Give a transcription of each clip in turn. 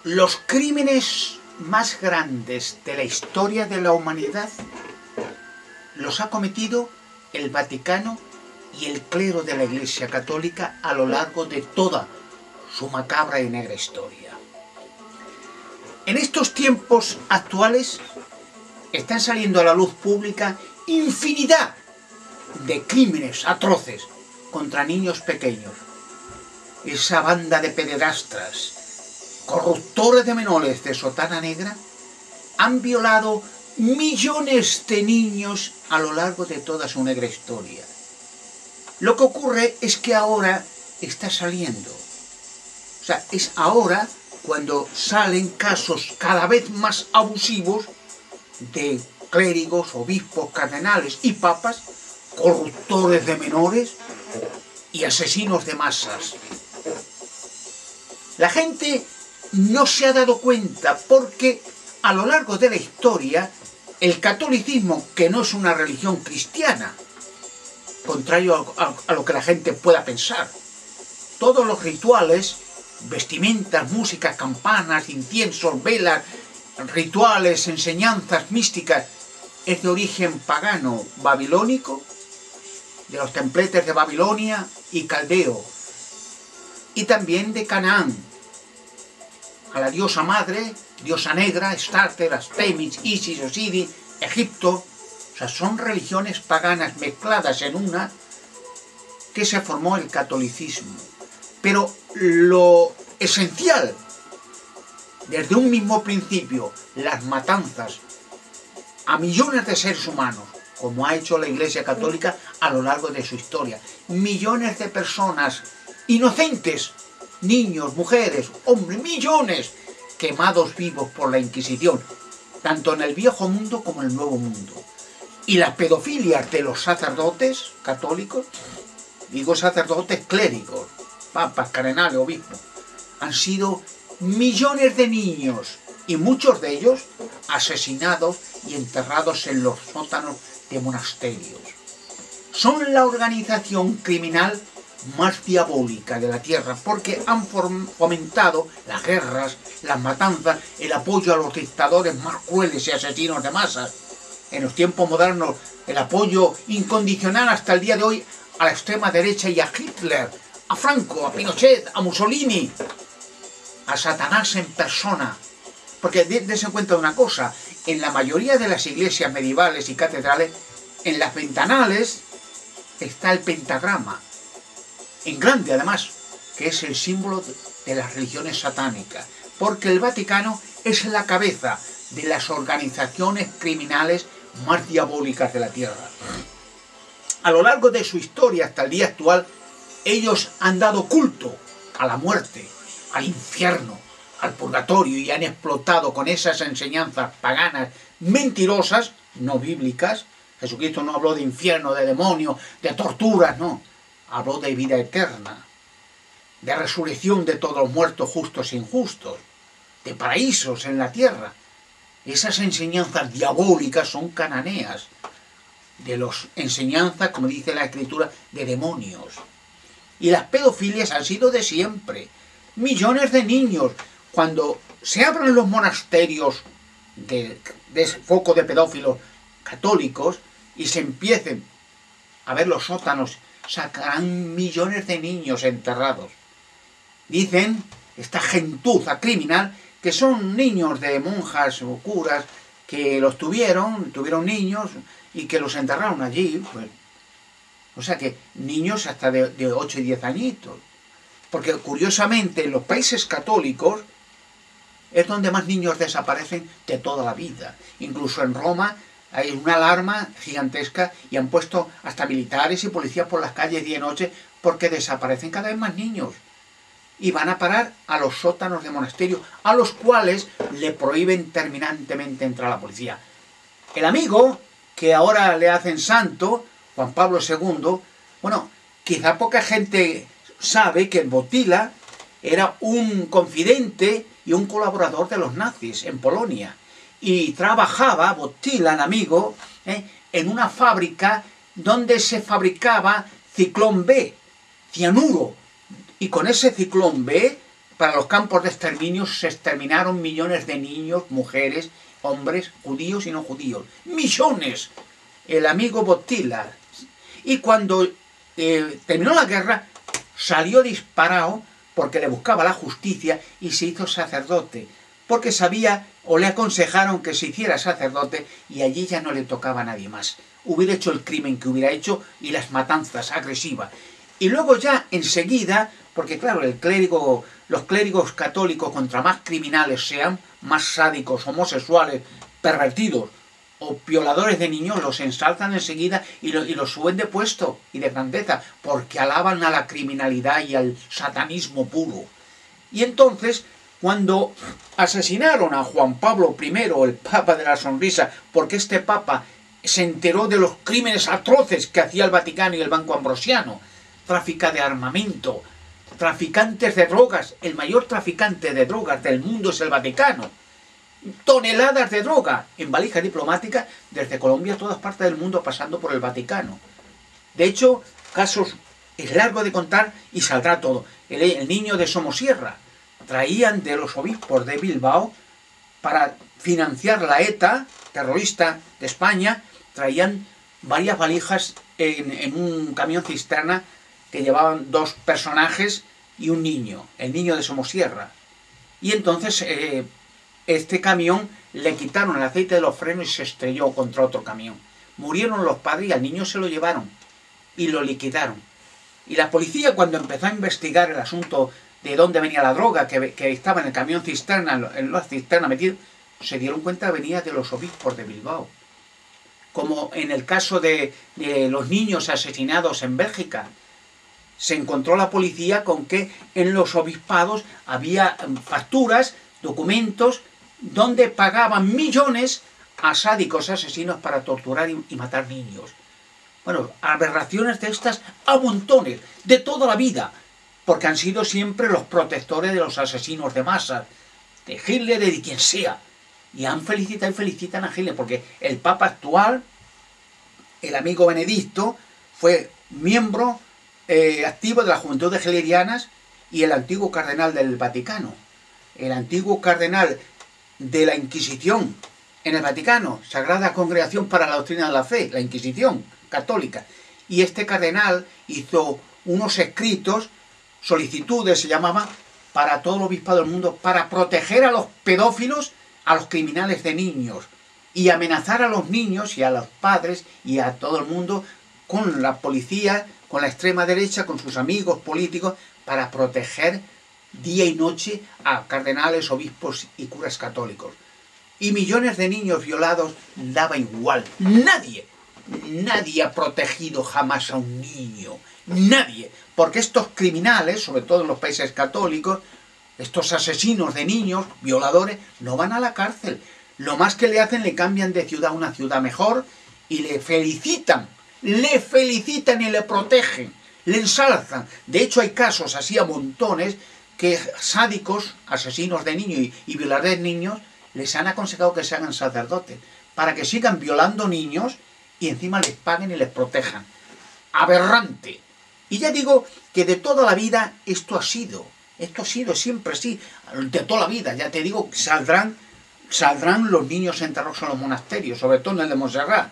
Los crímenes más grandes de la historia de la humanidad los ha cometido el Vaticano y el clero de la Iglesia Católica a lo largo de toda su macabra y negra historia. En estos tiempos actuales están saliendo a la luz pública infinidad de crímenes atroces contra niños pequeños. Esa banda de pederastras, corruptores de menores de sotana negra, han violado millones de niños a lo largo de toda su negra historia. Lo que ocurre es que ahora está saliendo. O sea, es ahora cuando salen casos cada vez más abusivos de clérigos, obispos, cardenales y papas, corruptores de menores y asesinos de masas. La gente no se ha dado cuenta porque a lo largo de la historia el catolicismo, que no es una religión cristiana, contrario a lo que la gente pueda pensar, todos los rituales, vestimentas, músicas, campanas, inciensos, velas, rituales, enseñanzas místicas, es de origen pagano babilónico, de los templetes de Babilonia y Caldeo, y también de Canaán, a la diosa madre, diosa negra, Astarte, Artemis, Isis, Osiris, Egipto. O sea, son religiones paganas mezcladas en una que se formó el catolicismo. Pero lo esencial, desde un mismo principio, las matanzas a millones de seres humanos, como ha hecho la Iglesia Católica a lo largo de su historia. Millones de personas inocentes, niños, mujeres, hombres, millones quemados vivos por la Inquisición, tanto en el Viejo Mundo como en el Nuevo Mundo. Y las pedofilias de los sacerdotes católicos, digo sacerdotes clérigos, papas, cardenales, obispos, han sido millones de niños y muchos de ellos asesinados y enterrados en los sótanos de monasterios. Son la organización criminal más diabólica de la tierra porque han fomentado las guerras, las matanzas, el apoyo a los dictadores más crueles y asesinos de masas. En los tiempos modernos, el apoyo incondicional hasta el día de hoy a la extrema derecha y a Hitler, a Franco, a Pinochet, a Mussolini, a Satanás en persona. Porque dense cuenta de una cosa, en la mayoría de las iglesias medievales y catedrales, en las ventanales está el pentagrama, en grande además, que es el símbolo de las religiones satánicas, porque el Vaticano es la cabeza de las organizaciones criminales más diabólicas de la tierra. A lo largo de su historia hasta el día actual, ellos han dado culto a la muerte, al infierno, al purgatorio, y han explotado con esas enseñanzas paganas, mentirosas, no bíblicas. Jesucristo no habló de infierno, de demonio, de torturas, no. Habló de vida eterna, de resurrección de todos los muertos, justos e injustos, de paraísos en la tierra. Esas enseñanzas diabólicas son cananeas, de las enseñanzas, como dice la Escritura, de demonios. Y las pedofilias han sido de siempre. Millones de niños, cuando se abran los monasterios de ese foco de pedófilos católicos y se empiecen a ver los sótanos, sacarán millones de niños enterrados. Dicen esta gentuza criminal que son niños de monjas o curas que los tuvieron niños y que los enterraron allí. Pues, o sea que niños hasta de 8 y 10 añitos. Porque curiosamente en los países católicos es donde más niños desaparecen de toda la vida. Incluso en Roma hay una alarma gigantesca y han puesto hasta militares y policías por las calles día y noche porque desaparecen cada vez más niños. Y van a parar a los sótanos de monasterios, a los cuales le prohíben terminantemente entrar a la policía. El amigo, que ahora le hacen santo, Juan Pablo II, bueno, quizá poca gente sabe que Wojtyła era un confidente y un colaborador de los nazis en Polonia. Y trabajaba, Wojtyła, el amigo, en una fábrica donde se fabricaba ciclón B, cianuro. Y con ese ciclón B para los campos de exterminio se exterminaron millones de niños, mujeres, hombres, judíos y no judíos. ¡Millones! El amigo Botila. Y cuando terminó la guerra, salió disparado porque le buscaba la justicia y se hizo sacerdote. Porque sabía o le aconsejaron que se hiciera sacerdote y allí ya no le tocaba a nadie más. Hubiera hecho el crimen que hubiera hecho y las matanzas agresivas. Y luego ya enseguida, porque claro, los clérigos católicos, contra más criminales sean, más sádicos, homosexuales, pervertidos o violadores de niños, los ensalzan enseguida y los suben de puesto y de grandeza, porque alaban a la criminalidad y al satanismo puro. Y entonces, cuando asesinaron a Juan Pablo I, el Papa de la Sonrisa, porque este Papa se enteró de los crímenes atroces que hacía el Vaticano y el Banco Ambrosiano, tráfico de armamento, traficantes de drogas, el mayor traficante de drogas del mundo es el Vaticano, toneladas de droga en valija diplomática desde Colombia a todas partes del mundo pasando por el Vaticano. De hecho, casos es largo de contar y saldrá todo. El niño de Somosierra, traían de los obispos de Bilbao para financiar la ETA, terrorista de España, traían varias valijas en un camión cisterna que llevaban dos personajes y un niño, el niño de Somosierra. Y entonces este camión le quitaron el aceite de los frenos y se estrelló contra otro camión. Murieron los padres y al niño se lo llevaron y lo liquidaron. Y la policía, cuando empezó a investigar el asunto de dónde venía la droga que estaba en el camión cisterna, en la cisterna metido, se dieron cuenta que venía de los obispos de Bilbao. Como en el caso de los niños asesinados en Bélgica, se encontró la policía con que en los obispados había facturas, documentos, donde pagaban millones a sádicos asesinos para torturar y matar niños. Bueno, aberraciones de estas a montones, de toda la vida, porque han sido siempre los protectores de los asesinos de masa, de Hitler, de quien sea. Y han felicitado y felicitan a Hitler, porque el Papa actual, el amigo Benedicto, fue miembro activo de la Juventud de Hitlerianas y el antiguo cardenal del Vaticano. El antiguo cardenal de la Inquisición en el Vaticano, Sagrada Congregación para la Doctrina de la Fe, la Inquisición católica. Y este cardenal hizo unos escritos, solicitudes se llamaba, para todo el obispado del mundo, para proteger a los pedófilos, a los criminales de niños, y amenazar a los niños y a los padres y a todo el mundo con la policía, con la extrema derecha, con sus amigos políticos, para proteger día y noche a cardenales, obispos y curas católicos. Y millones de niños violados, daba igual. Nadie ha protegido jamás a un niño. Nadie. Porque estos criminales, sobre todo en los países católicos, estos asesinos de niños, violadores, no van a la cárcel. Lo más que le hacen, le cambian de ciudad a una ciudad mejor y le felicitan y le protegen, le ensalzan. De hecho, hay casos así a montones que sádicos, asesinos de niños y violadores de niños, les han aconsejado que se hagan sacerdotes para que sigan violando niños y encima les paguen y les protejan. Aberrante. Y ya digo que de toda la vida esto ha sido siempre así, de toda la vida. Ya te digo, saldrán los niños enterrados en los monasterios, sobre todo en el de Montserrat.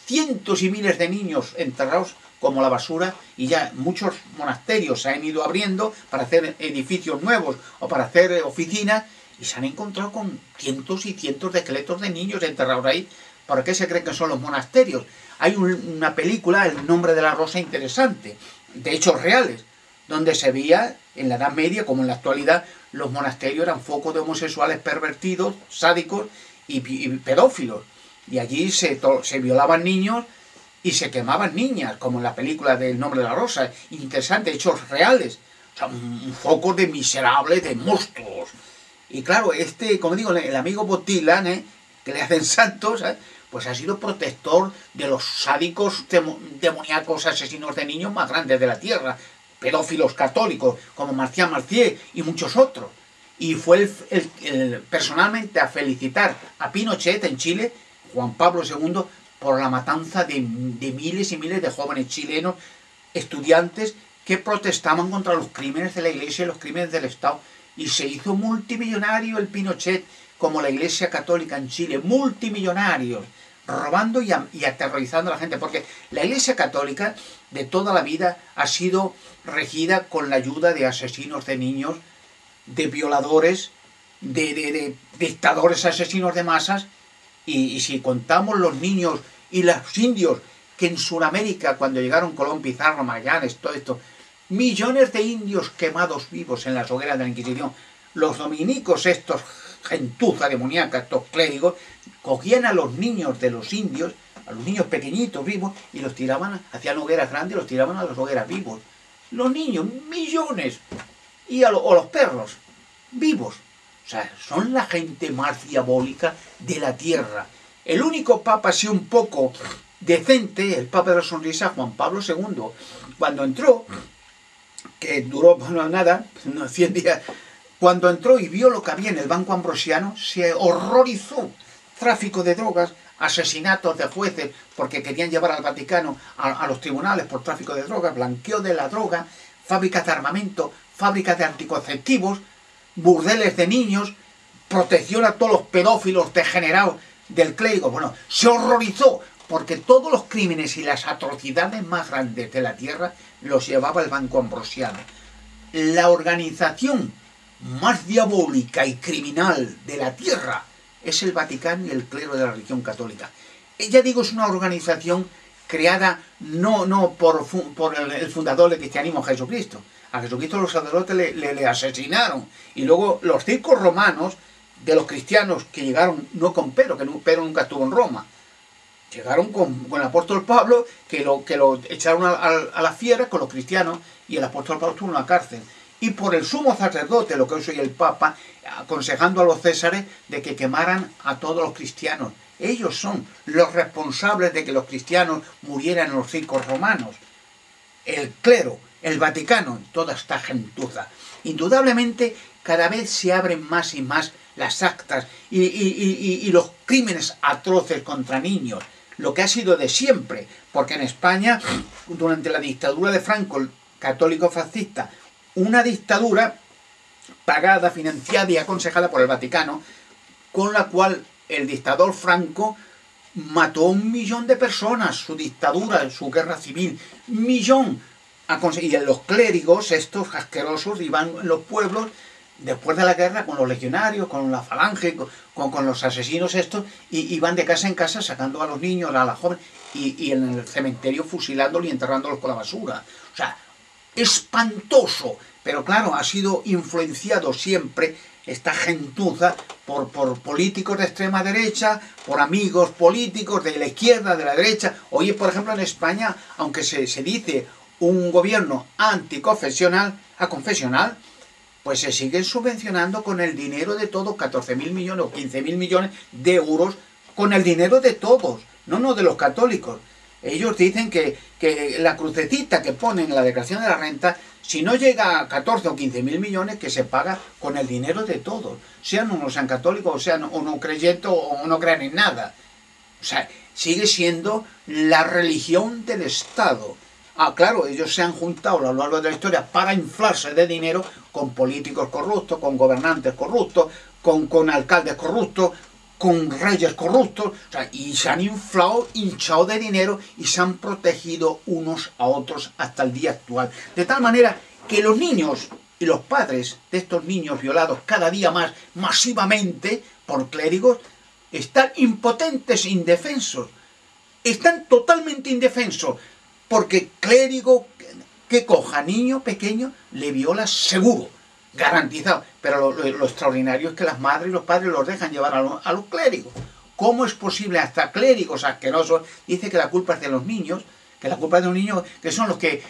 Cientos y miles de niños enterrados como la basura, y ya muchos monasterios se han ido abriendo para hacer edificios nuevos o para hacer oficinas, y se han encontrado con cientos y cientos de esqueletos de niños enterrados ahí. ¿Por qué se cree que son los monasterios? Hay una película, El nombre de la rosa, interesante, de hechos reales, donde se veía en la Edad Media, como en la actualidad, los monasterios eran focos de homosexuales pervertidos, sádicos y pedófilos. Y allí se violaban niños y se quemaban niñas, como en la película del Nombre de la Rosa. Interesante, hechos reales. O sea, un foco de miserables, de monstruos. Y claro, como digo, el amigo Botila, que le hacen santos, pues ha sido protector de los sádicos, demoníacos, asesinos de niños más grandes de la tierra. Pedófilos católicos, como Marcial Marcier y muchos otros. Y fue personalmente a felicitar a Pinochet en Chile, Juan Pablo II, por la matanza de miles y miles de jóvenes chilenos, estudiantes, que protestaban contra los crímenes de la Iglesia y los crímenes del Estado. y se hizo multimillonario el Pinochet, como la Iglesia Católica en Chile, multimillonarios, robando y aterrorizando a la gente, porque la Iglesia Católica de toda la vida ha sido regida con la ayuda de asesinos de niños, de violadores, de dictadores asesinos de masas, y si contamos los niños y los indios que en Sudamérica, cuando llegaron Colón, Pizarro, Magallanes, todo esto, millones de indios quemados vivos en las hogueras de la Inquisición, los dominicos, estos gentuza demoníaca, estos clérigos, cogían a los niños de los indios, a los niños pequeñitos vivos, y los tiraban, hacían hogueras grandes y los tiraban a las hogueras vivos. Los niños, millones, y o los perros, vivos. O sea, son la gente más diabólica de la tierra. El único papa así un poco decente, el papa de la sonrisa, Juan Pablo II, cuando entró, que duró, bueno, nada, 100 días, cuando entró y vio lo que había en el Banco Ambrosiano, se horrorizó. Tráfico de drogas, asesinatos de jueces porque querían llevar al Vaticano a los tribunales por tráfico de drogas, blanqueo de la droga, fábricas de armamento, fábricas de anticonceptivos, burdeles de niños, protección a todos los pedófilos degenerados del clérigo. Bueno, se horrorizó porque todos los crímenes y las atrocidades más grandes de la tierra los llevaba el Banco Ambrosiano. La organización más diabólica y criminal de la tierra es el Vaticano y el clero de la religión católica. Ya digo, es una organización creada no por el fundador del cristianismo, Jesucristo. A Jesucristo los sacerdotes le asesinaron. Y luego los circos romanos de los cristianos que llegaron, no con Pedro, que Pedro nunca estuvo en Roma, llegaron con el apóstol Pablo, que lo echaron a la fiera con los cristianos, y el apóstol Pablo estuvo en la cárcel. Y por el sumo sacerdote, lo que hoy soy el Papa, aconsejando a los césares de que quemaran a todos los cristianos. Ellos son los responsables de que los cristianos murieran en los circos romanos. El clero, el Vaticano, toda esta gentuza. Indudablemente, cada vez se abren más y más las actas y los crímenes atroces contra niños. Lo que ha sido de siempre, porque en España, durante la dictadura de Franco, el católico fascista, una dictadura pagada, financiada y aconsejada por el Vaticano, con la cual el dictador Franco mató a 1 millón de personas, su dictadura, su guerra civil, 1 millón. Y los clérigos, estos asquerosos, iban en los pueblos, después de la guerra, con los legionarios, con la falange, con los asesinos estos, y iban de casa en casa sacando a los niños, a las jóvenes, y en el cementerio fusilándolos y enterrándolos por la basura. O sea, espantoso, pero claro, ha sido influenciado siempre esta gentuza por políticos de extrema derecha, por amigos políticos de la izquierda, de la derecha. Hoy, por ejemplo, en España, aunque se dice un gobierno anticonfesional, pues se siguen subvencionando con el dinero de todos, 14.000 millones o 15.000 millones de euros, con el dinero de todos, no de los católicos. Ellos dicen que la crucecita que ponen en la declaración de la renta, si no llega a 14 o 15.000 millones, que se paga con el dinero de todos, sean o no sean católicos, o sean o no creyentes o no crean en nada. O sea, sigue siendo la religión del Estado. Claro, ellos se han juntado a lo largo de la historia para inflarse de dinero con políticos corruptos, con gobernantes corruptos, con alcaldes corruptos, con reyes corruptos, o sea, y se han hinchado de dinero y se han protegido unos a otros hasta el día actual. De tal manera que los niños y los padres de estos niños violados cada día más masivamente por clérigos están impotentes, indefensos. Están totalmente indefensos, porque clérigo que coja niño pequeño le viola seguro, garantizado. Pero lo extraordinario es que las madres y los padres los dejan llevar a los clérigos. ¿Cómo es posible? Hasta clérigos asquerosos dice que la culpa es de los niños, que son los que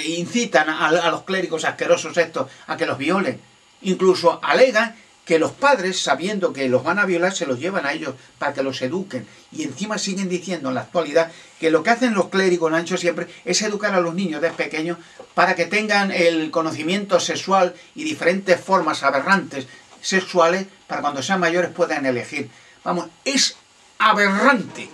incitan a los clérigos asquerosos estos a que los violen. Incluso alegan que los padres, sabiendo que los van a violar, se los llevan a ellos para que los eduquen. Y encima siguen diciendo en la actualidad que lo que hacen los clérigos, lo han hecho siempre, es educar a los niños desde pequeños para que tengan el conocimiento sexual y diferentes formas aberrantes sexuales para cuando sean mayores puedan elegir. Vamos, es aberrante